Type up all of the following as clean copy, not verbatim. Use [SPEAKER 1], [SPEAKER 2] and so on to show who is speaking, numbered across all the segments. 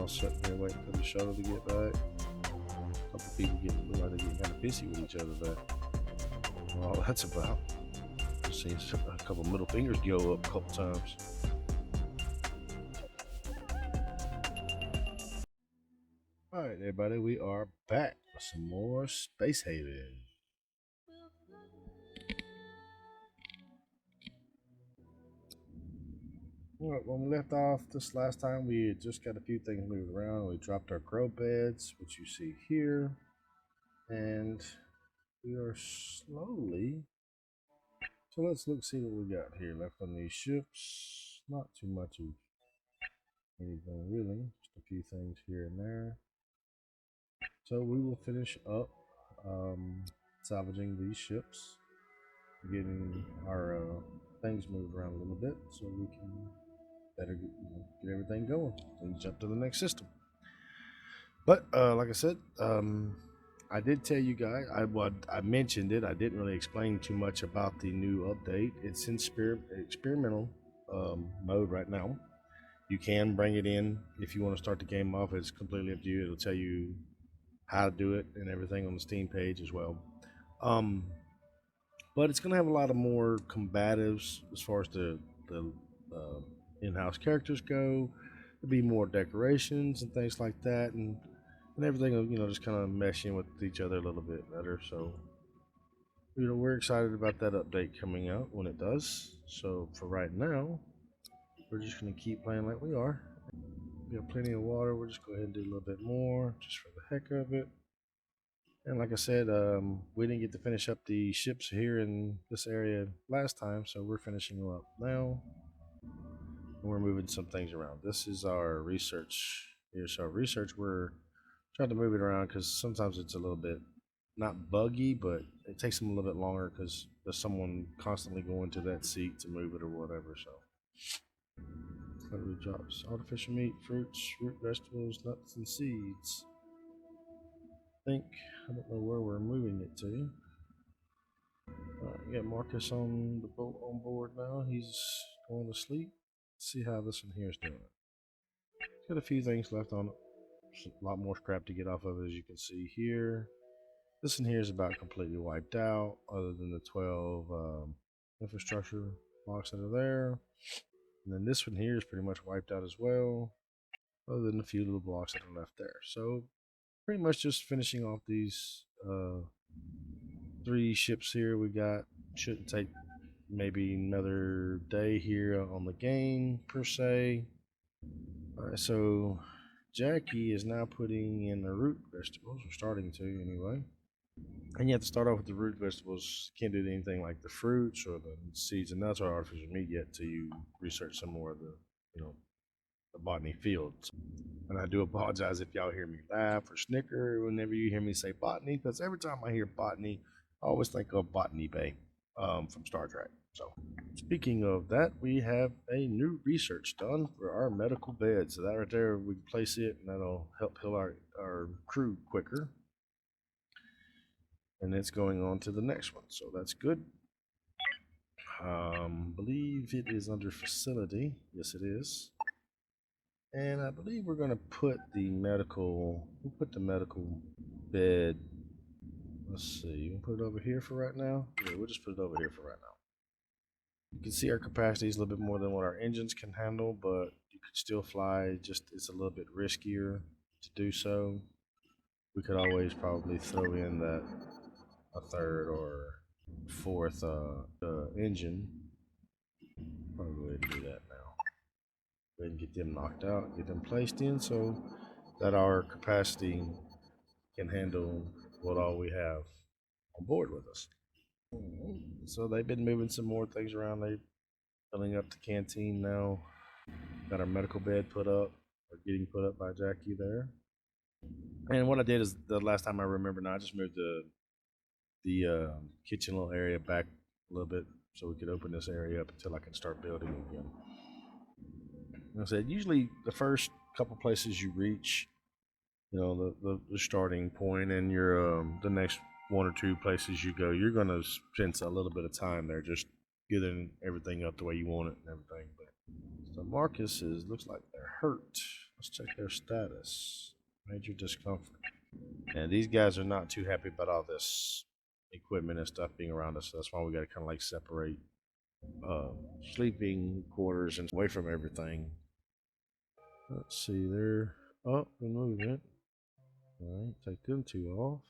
[SPEAKER 1] all sitting here waiting for the shuttle to get back. A couple people look like they're getting kind of pissy with each other there. Well, that's about. I've seen a couple middle fingers go up a couple times. Alright, everybody, we are back with some more Space Haven. Well, when we left off this last time, we had just got a few things moved around. We dropped our crow beds, which you see here, and we are slowly. So let's see what we got here left on these ships. Not too much of anything really, just a few things here and there. So we will finish up salvaging these ships, getting our things moved around a little bit so we can better get everything going and jump to the next system. But like I said, I did tell you guys, I mentioned it. I didn't really explain too much about the new update. It's in experimental mode right now. You can bring it in if you want to start the game off. It's completely up to you. It'll tell you how to do it and everything on the Steam page as well. But it's going to have a lot of more combatives as far as the in-house characters go. There'll be more decorations and things like that, and everything will, just kind of mesh in with each other a little bit better. So, we're excited about that update coming out when it does. So for right now, we're just going to keep playing like we are. We got plenty of water. We'll just go ahead and do a little bit more just for the heck of it. And like I said, we didn't get to finish up the ships here in this area last time, so we're finishing them up now. And we're moving some things around. This is our research here. So research, we're trying to move it around because sometimes it's a little bit not buggy, but it takes them a little bit longer because there's someone constantly going to that seat to move it or whatever. So drops artificial meat, fruits, root vegetables, nuts, and seeds. I don't know where we're moving it to. We got Marcus on the boat on board now. He's going to sleep. Let's see how this one here is doing. It's got a few things left on it. There's a lot more scrap to get off of it, as you can see here. This one here is about completely wiped out, other than the 12 infrastructure blocks that are there. And then this one here is pretty much wiped out as well, other than a few little blocks that are left there. So pretty much just finishing off these 3 ships here we got. Shouldn't take maybe another day here on the game per se. Alright, so Jackie is now putting in the root vegetables, or starting to anyway. And you have to start off with the root vegetables. Can't do anything like the fruits or the seeds and nuts or artificial meat yet till you research some more of the, the botany fields. And I do apologize if y'all hear me laugh or snicker whenever you hear me say botany, because every time I hear botany, I always think of Botany Bay from Star Trek. So, speaking of that, we have a new research done for our medical bed. So that right there, we can place it, and that'll help heal our crew quicker. And it's going on to the next one, so that's good. Believe it is under facility. Yes, it is. And I believe we're going to put the medical, bed, let's see, we'll put it over here for right now. Yeah, we'll just put it over here for right now. You can see our capacity is a little bit more than what our engines can handle, but you could still fly, just it's a little bit riskier to do so. We could always probably throw in that a 3rd or 4th engine. Probably go ahead and do that now. Go ahead and get them knocked out, get them placed in so that our capacity can handle what all we have on board with us. So they've been moving some more things around. They're filling up the canteen now. Got our medical bed put up, or getting put up by Jackie there. And what I did is, the last time I remember now, I just moved the kitchen little area back a little bit so we could open this area up until I can start building again. Like I said, usually the first couple places you reach, the starting point, and your the next 1 or 2 places you go, you're going to spend a little bit of time there just getting everything up the way you want it and everything. But so Marcus looks like they're hurt. Let's check their status. Major discomfort. And these guys are not too happy about all this equipment and stuff being around us. So that's why we got to kind of like separate sleeping quarters and away from everything. Let's see, they're up and moving. All right, take them two off.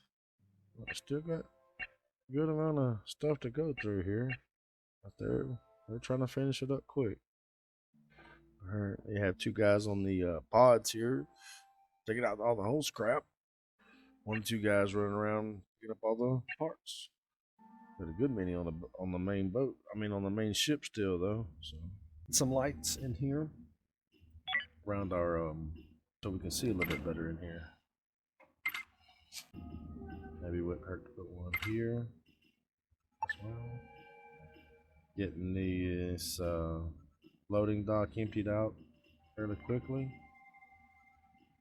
[SPEAKER 1] I still got a good amount of stuff to go through here. But they're trying to finish it up quick. All right, they have two guys on the pods here, taking out all the whole scrap. 1 or 2 guys running around picking up all the parts. Got a good many on the main boat. I mean, on the main ship still though. So some lights in here around our so we can see a little bit better in here. Maybe it wouldn't hurt to put one here as well. Getting this loading dock emptied out fairly quickly.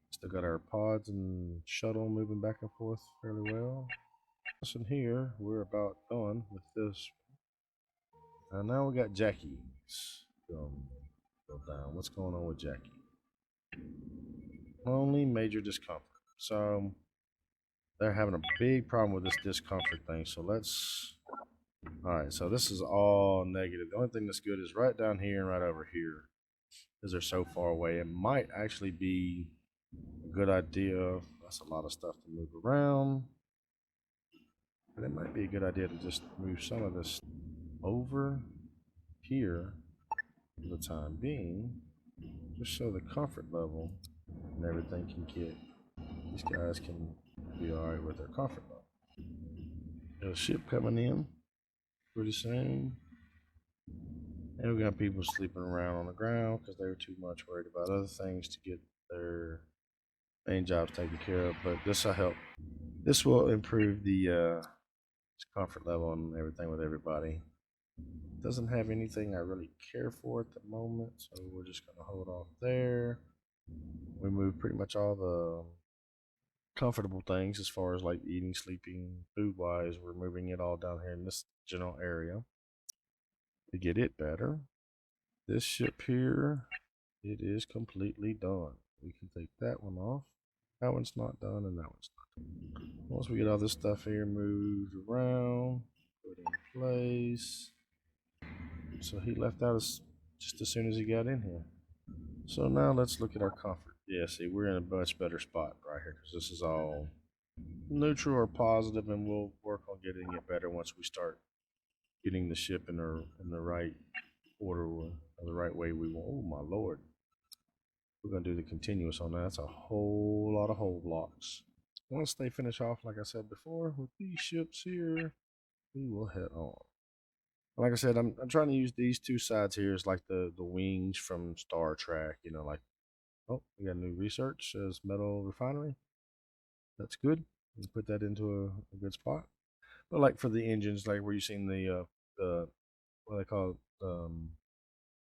[SPEAKER 1] Still got our pods and shuttle moving back and forth fairly well. In here, we're about done with this. And now we got Jackie's go down. What's going on with Jackie? Only major discomfort. So they're having a big problem with this discomfort thing. So let's. Alright, so this is all negative. The only thing that's good is right down here and right over here. Because they're so far away. It might actually be a good idea. That's a lot of stuff to move around. But it might be a good idea to just move some of this over here for the time being. Just so the comfort level and everything can get, these guys can be alright with their comfort level. There's a ship coming in pretty soon. And we got people sleeping around on the ground because they were too much worried about other things to get their main jobs taken care of. But this will help. This will improve the comfort level and everything with everybody. Doesn't have anything I really care for at the moment, so we're just going to hold off there. We moved pretty much all the comfortable things as far as like eating, sleeping, food wise. We're moving it all down here in this general area to get it better. This ship here, it is completely done. We can take that one off. That one's not done, and that one's not done. Once we get all this stuff here moved around, put in place. So he left out just as soon as he got in here. So now let's look at our comfort. Yeah, see, we're in a much better spot right here because this is all neutral or positive, and we'll work on getting it better once we start getting the ship in the right order or the right way we want. Oh my lord. We're going to do the continuous on that. That's a whole lot of hull blocks. Once they finish off, like I said before, with these ships here, we will head on. Like I said, I'm trying to use these two sides here as like the wings from Star Trek, you know, like, oh, we got new research, says metal refinery. That's good. We'll put that into a good spot. But like for the engines, like where you've seen the what they call it,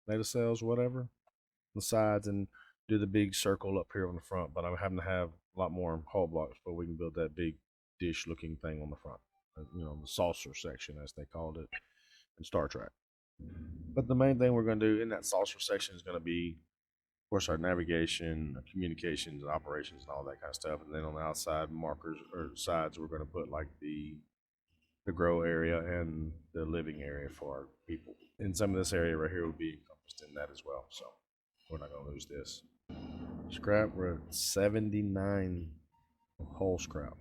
[SPEAKER 1] data cells, whatever, the sides, and do the big circle up here on the front. But I'm having to have a lot more hull blocks, but we can build that big dish-looking thing on the front. You know, the saucer section, as they called it in Star Trek. But the main thing we're going to do in that saucer section is going to be, of course, our navigation, communications, and operations, and all that kind of stuff. And then on the outside markers or sides, we're going to put like the grow area and the living area for our people. And some of this area right here will be encompassed in that as well. So we're not going to lose this. Scrap, we're at 79 whole scrap.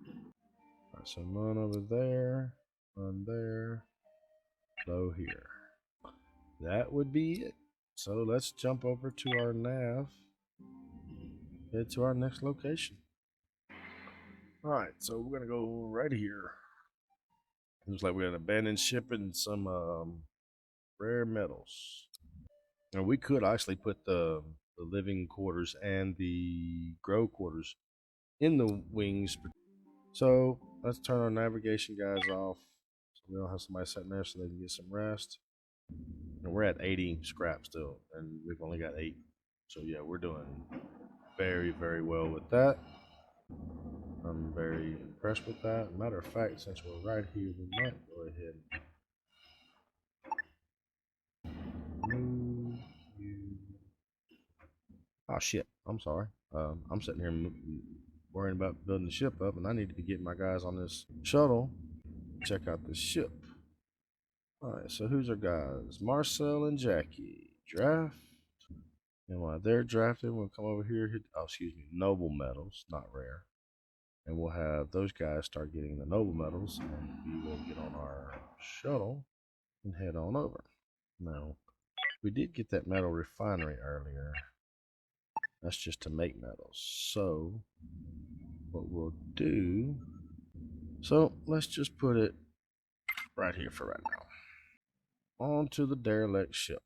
[SPEAKER 1] All right, so none over there, none there, low here. That would be it. So let's jump over to our nav, head to our next location. All right, so we're gonna go right here. Looks like we got an abandoned ship and some rare metals. And we could actually put the living quarters and the grow quarters in the wings. So let's turn our navigation guys off so we don't have somebody sitting there so they can get some rest. And we're at 80 scrap still, and we've only got 8. So yeah, we're doing very, very well with that. I'm very impressed with that. Matter of fact, since we're right here, we might go ahead and move you. shit. I'm sorry. I'm sitting here worrying about building the ship up, and I need to be getting my guys on this shuttle. Check out this ship. Alright, so who's our guys? Marcel and Jackie. Draft. And while they're drafting, we'll come over here, hit, oh, excuse me, noble medals, not rare. And we'll have those guys start getting the noble medals, and we will get on our shuttle and head on over. Now, we did get that metal refinery earlier. That's just to make metals. So, what we'll do, so let's just put it right here for right now. On to the derelict ship.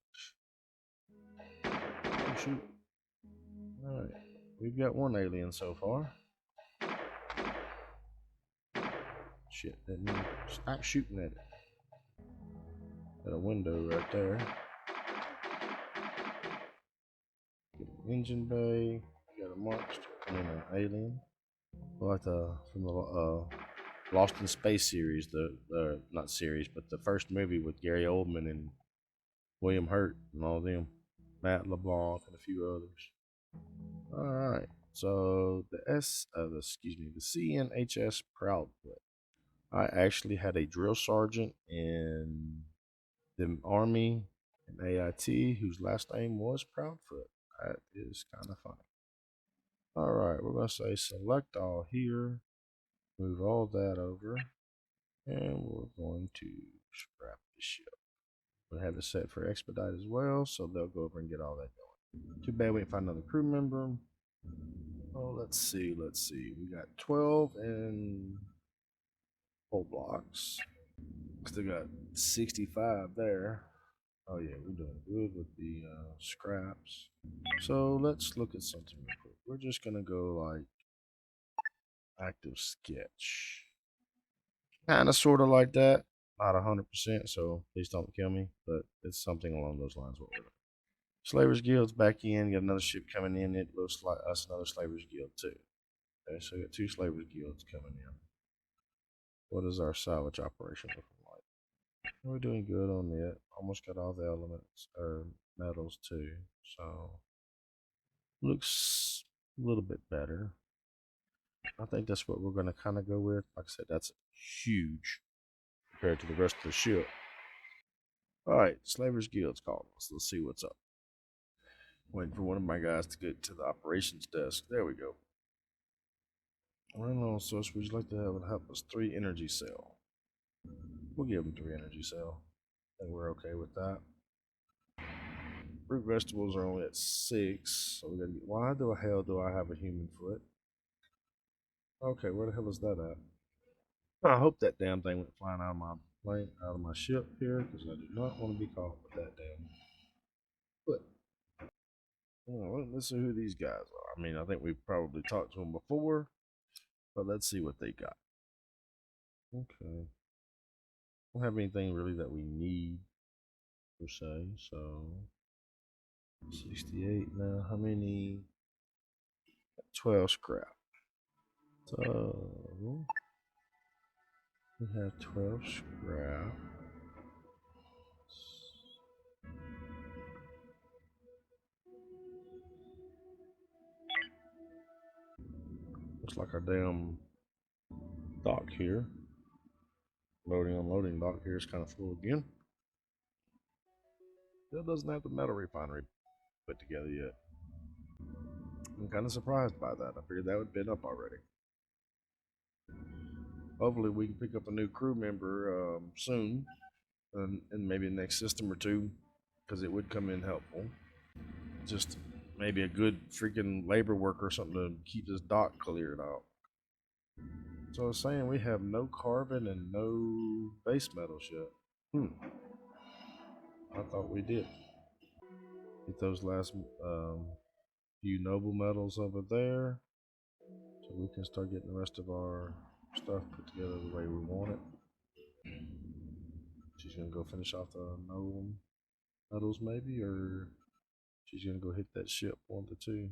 [SPEAKER 1] Oh, shoot. Alright, we've got one alien so far. Shit, that means stop shooting at it. Got a window right there. Get an engine bay. Got a monster. I mean, an alien. Like from the Lost in Space series, the not series, but the first movie with Gary Oldman and William Hurt and all them, Matt LeBlanc and a few others. All right, so the CNHS Proudfoot. I actually had a drill sergeant in the Army in AIT whose last name was Proudfoot. That is kind of funny. All right, we're going to say select all here, move all that over, and we're going to scrap the ship. We have it set for expedite as well, so they'll go over and get all that going. Too bad we didn't find another crew member. Oh, let's see. We got 12 and full blocks. Still got 65 there. Oh yeah, we're doing good with the scraps. So let's look at something real quick. We're just gonna go like active sketch. Kind of, sort of like that. Not 100%, so please don't kill me, but it's something along those lines. What we're doing. Slavers Guild's back in. Got another ship coming in. It looks like us another Slavers Guild too. Okay, so we got 2 Slavers Guilds coming in. What is our salvage operation looking like? We're doing good on it. Almost got all the elements or metals too. So looks a little bit better. I think that's what we're going to kind of go with. Like I said, that's huge compared to the rest of the ship. Alright, Slavers Guild's calling us. Let's see what's up. Waiting for one of my guys to get to the operations desk. There we go. Renal source, would you like to have it help us 3 energy cell? We'll give them 3 energy cell. I think we're okay with that. Root vegetables are only at 6, so we gotta get. Why the hell do I have a human foot? Okay, where the hell is that at? I hope that damn thing went flying out of my plane, out of my ship here, because I do not want to be caught with that damn foot. Well, let's see who these guys are. I mean, I think we've probably talked to them before, but let's see what they got. Okay. Don't have anything really that we need per se, so 68 now. How many? 12 scrap. So we have 12 scrap. Looks like our damn dock here. Loading, unloading dock here is kind of full again. Still doesn't have the metal refinery put together yet. I'm kind of surprised by that. I figured that would have been up already. Hopefully we can pick up a new crew member soon, and maybe the next system or 2, because it would come in helpful. Just maybe a good freaking labor worker or something to keep this dock cleared out. So I was saying we have no carbon and no base metals yet. I thought we did. Get those last few noble metals over there, so we can start getting the rest of our stuff put together the way we want it. She's gonna go finish off the noble metals maybe, or she's gonna go hit that ship 1 to 2.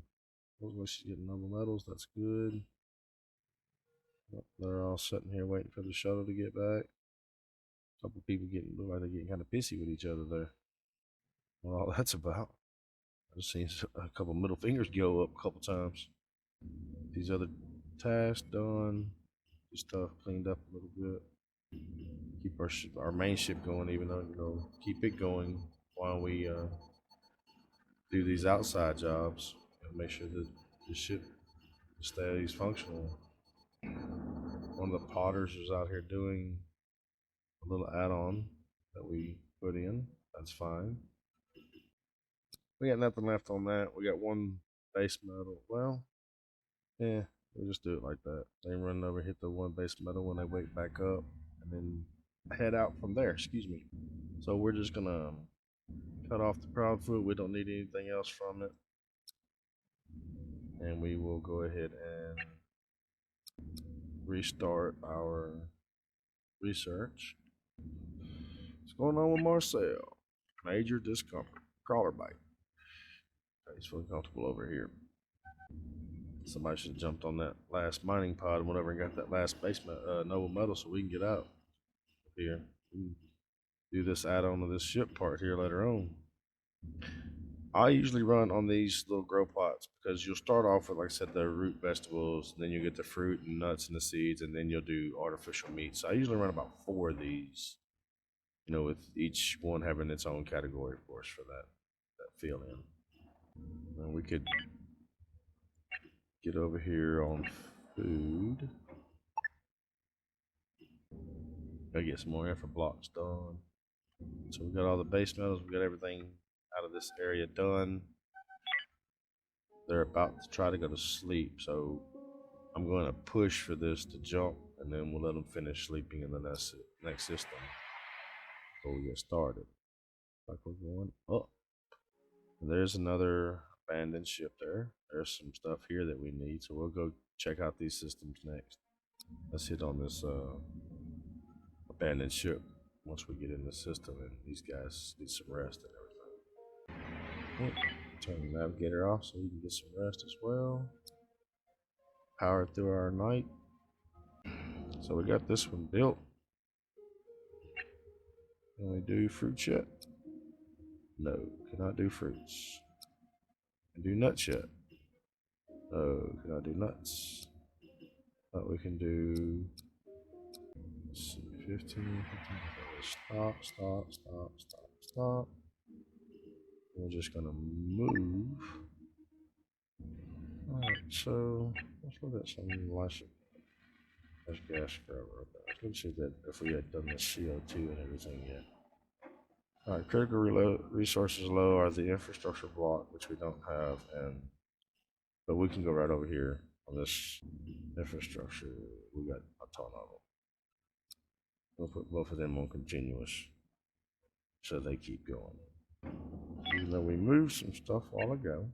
[SPEAKER 1] Looks like she's getting noble metals. That's good. They're all sitting here waiting for the shuttle to get back. A couple people look like they're getting kind of pissy with each other there. Well, all that's about. I just seen a couple middle fingers go up a couple times. These other tasks done. This stuff cleaned up a little bit. Keep our main ship going, even though keep it going while we do these outside jobs. And make sure that the ship stays functional. One of the potters is out here doing a little add-on that we put in. That's fine. We got nothing left on that. We got one base metal. Well, yeah, we'll just do it like that. They run over, hit the one base metal when they wake back up, and then head out from there. Excuse me. So we're just gonna cut off the Proudfoot. We don't need anything else from it, and we will go ahead and restart our research. What's going on with Marcel? Major discomfort. Crawler bite. Okay, he's feeling comfortable over here. Somebody should have jumped on that last mining pod and whatever and got that last basement noble metal so we can get out here. We can do this add-on to this ship part here later on. I usually run on these little grow pots because you'll start off with, like I said, the root vegetables, then you get the fruit and nuts and the seeds, and then you'll do artificial meat. So I usually run about 4 of these, with each one having its own category, of course, for that fill in. And we could get over here on food. Gotta get some more infra blocks done. So we got all the base metals, we got everything out of this area done. They're about to try to go to sleep, so I'm going to push for this to jump, and then we'll let them finish sleeping in the next system before we get started. Like we're going up. There's another abandoned ship there. There's some stuff here that we need, so we'll go check out these systems next. Let's hit on this abandoned ship once we get in the system and these guys get some rest and everything. Turn the navigator off so we can get some rest as well. Power through our night. So we got this one built. Can we do fruits yet? No, cannot do fruits. Can do nuts yet? No, cannot do nuts. But we can do, let's see, 15. Stop. We're just gonna move. Alright, so let's look at some less. There's gas scrubber. Let's see that if we had done the CO2 and everything yet. Alright, critical resources low are the infrastructure block, which we don't have, but we can go right over here on this infrastructure. We got a ton of them. We'll put both of them on continuous so they keep going. Even though we moved some stuff a while ago,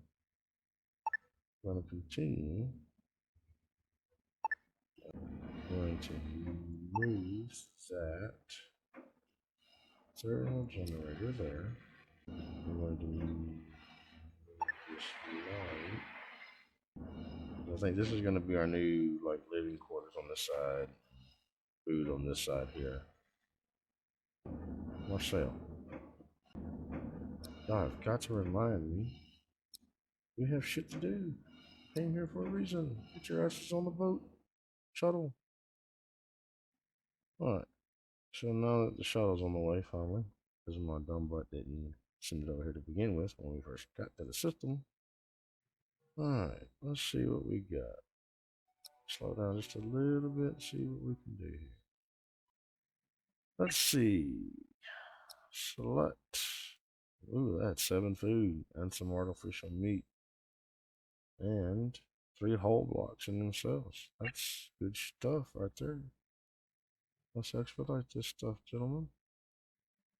[SPEAKER 1] I'm going to continue. I'm going to move that thermal generator there. I'm going to move this light. I think this is going to be our new living quarters on this side, food on this side here. Marcel, I've got to remind me, we have shit to do. Came here for a reason. Get your asses on the boat. Shuttle. Alright. So now that the shuttle's on the way finally, because my dumb butt didn't send it over here to begin with when we first got to the system. Alright, let's see what we got. Slow down just a little bit and see what we can do here. Let's see. Select. Ooh, that's 7 food and some artificial meat. And 3 hull blocks in themselves. That's good stuff right there. Let's expedite this stuff, gentlemen.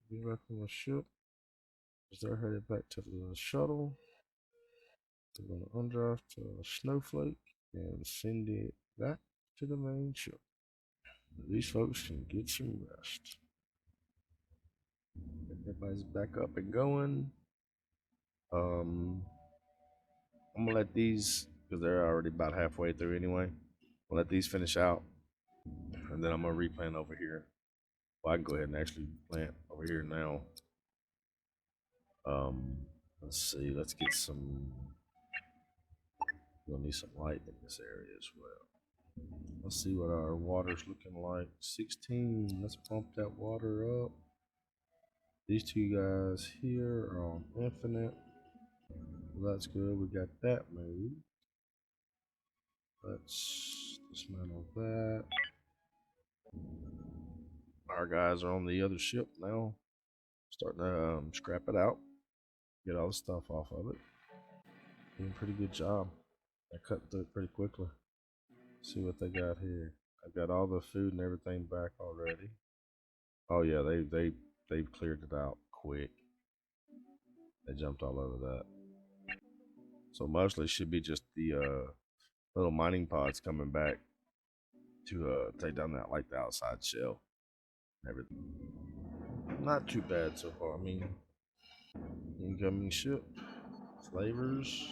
[SPEAKER 1] Be back on the ship. As they're headed back to the shuttle. We're going to undraft to a snowflake and send it back to the main ship. These folks can get some rest. Everybody's back up and going. I'm gonna let these, because they're already about halfway through anyway. I'll let these finish out, and then I'm gonna replant over here. Well, I can go ahead and actually plant over here now. Let's see. Let's get some. We'll need some light in this area as well. Let's see what our water's looking like. 16. Let's pump that water up. These two guys here are on infinite. Well, that's good. We got that moved. Let's dismantle that. Our guys are on the other ship now. Starting to scrap it out. Get all the stuff off of it. Doing a pretty good job. I cut through it pretty quickly. See what they got here. I've got all the food and everything back already. Oh yeah, they've cleared it out quick. They jumped all over that. So mostly should be just the little mining pods coming back to take down that like the outside shell and everything. Not too bad so far. I mean, incoming ship, slavers,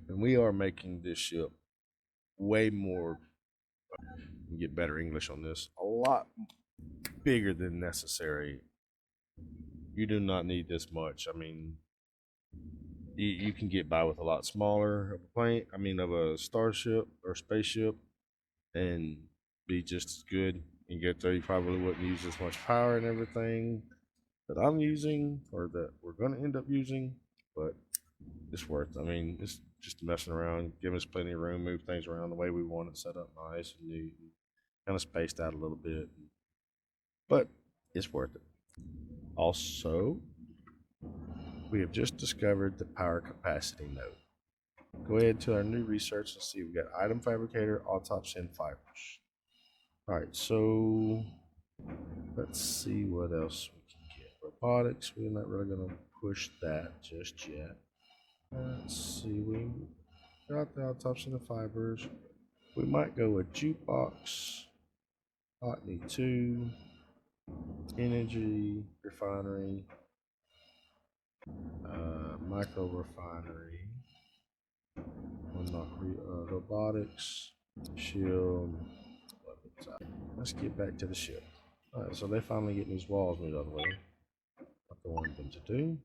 [SPEAKER 1] and we are making this ship way more. Get better English on this. A lot bigger than necessary. You do not need this much. I mean, you can get by with a lot smaller of a plane. I mean, of a starship or spaceship, and be just as good and get there. You probably wouldn't use as much power and everything that I'm using or that we're going to end up using, but it's worth it. I mean, it's just messing around, giving us plenty of room, move things around the way we want it set up nice and neat, and kind of spaced out a little bit, but it's worth it. Also, we have just discovered the power capacity node. Go ahead to our new research and see. We got item fabricator, autopsy, and fibers. All right, so let's see what else we can get. Robotics, we're not really going to push that just yet. Let's see, we got the autopsy and the fibers. We might go with jukebox, botany 2, energy, refinery, micro refinery, robotics, shield. Let's get back to the ship. Alright, so they finally get these walls moved out of the way. What I wanted them to do.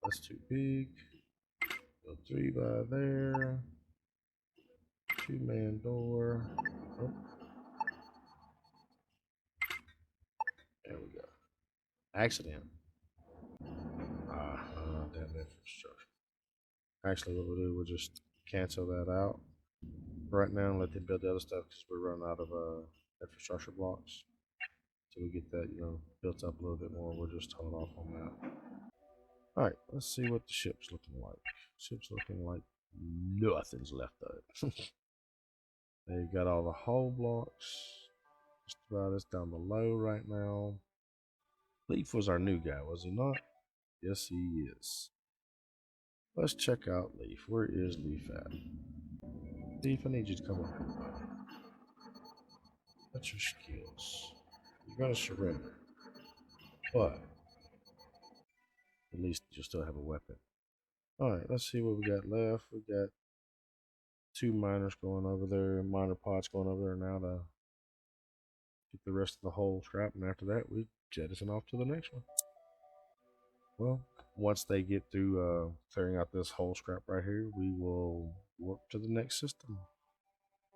[SPEAKER 1] That's too big. Go 3 by there. 2-man door. Oh. There we go. Accident. Damn infrastructure. Actually, what we'll do, we'll just cancel that out right now and let them build the other stuff because we're running out of infrastructure blocks. So we get that, built up a little bit more. We'll just hold off on that. All right, let's see what the ship's looking like. Ship's looking like nothing's left of it. They've got all the hull blocks. Just about us down below right now. Leaf was our new guy, was he not? Yes, he is. Let's check out Leaf. Where is Leaf at? Leaf, I need you to come on here. What's your skills? You're going to surrender. But at least you'll still have a weapon. Alright, let's see what we got left. We got 2 miners going over there, miner pots going over there now to get the rest of the whole scrap, and after that we jettison off to the next one. Well, once they get through clearing out this whole scrap right here, we will warp to the next system.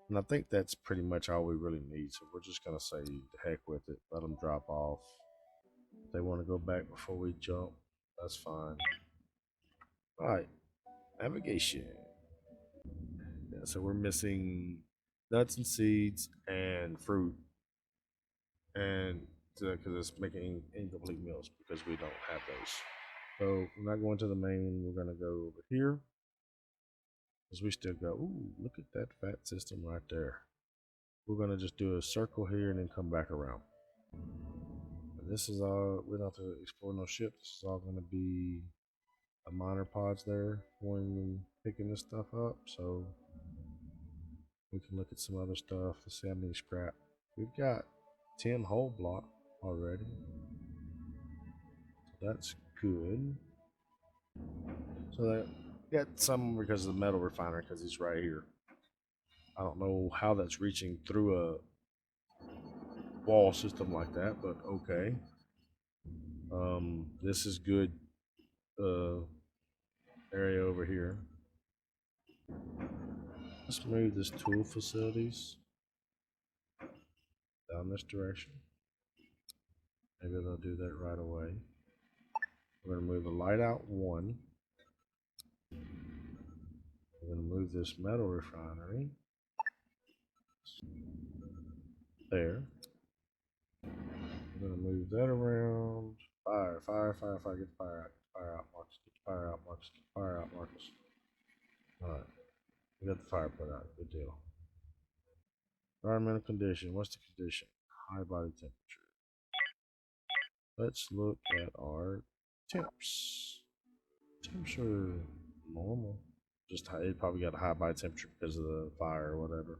[SPEAKER 1] And I think that's pretty much all we really need, so we're just going to say the heck with it, let them drop off. If they want to go back before we jump, that's fine. Alright, navigation. Yeah, so we're missing nuts and seeds and fruit, and because it's making incomplete meals because we don't have those. So we're not going to the main. We're gonna go over here because we still go. Ooh, look at that fat system right there. We're gonna just do a circle here and then come back around. And this is all. We don't have to explore no ship. This is all gonna be a miner pods there, going and picking this stuff up. So we can look at some other stuff to see how many scrap. We've got 10 whole block already. So that's good. So that got some because of the metal refiner because he's right here. I don't know how that's reaching through a wall system like that, but okay. This is good area over here. Let's move this tool facilities down this direction. Maybe they'll do that right away. We're going to move the light out 1. We're going to move this metal refinery there. We're going to move that around. Fire, get the fire out, Marcus, get the fire out, Marcus, get the fire out, Marcus. Alright, we got the fire put out, good deal. Environmental condition, what's the condition? High body temperature. Let's look at our temps. Temps are normal. Just it probably got a high body temperature because of the fire or whatever.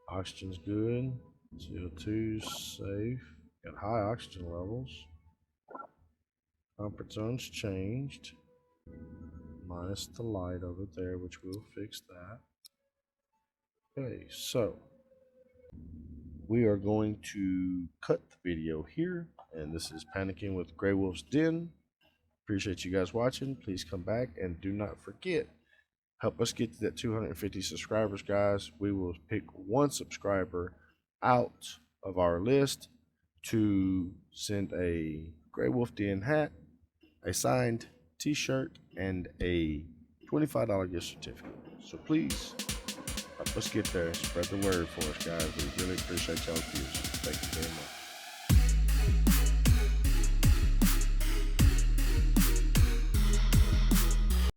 [SPEAKER 1] Oxygen's good. CO2's safe. Got high oxygen levels. Comfort zone's changed. Minus the light over there, which we'll fix that. Okay, so we are going to cut the video here, and this is Panicking with GreyWolf's Den. Appreciate you guys watching. Please come back, and do not forget, help us get to that 250 subscribers, guys. We will pick one subscriber out of our list to send a GreyWolf Den hat, a signed t-shirt, and a $25 gift certificate. So please help us get there. Spread the word for us, guys. We really appreciate y'all's views. Thank you very much.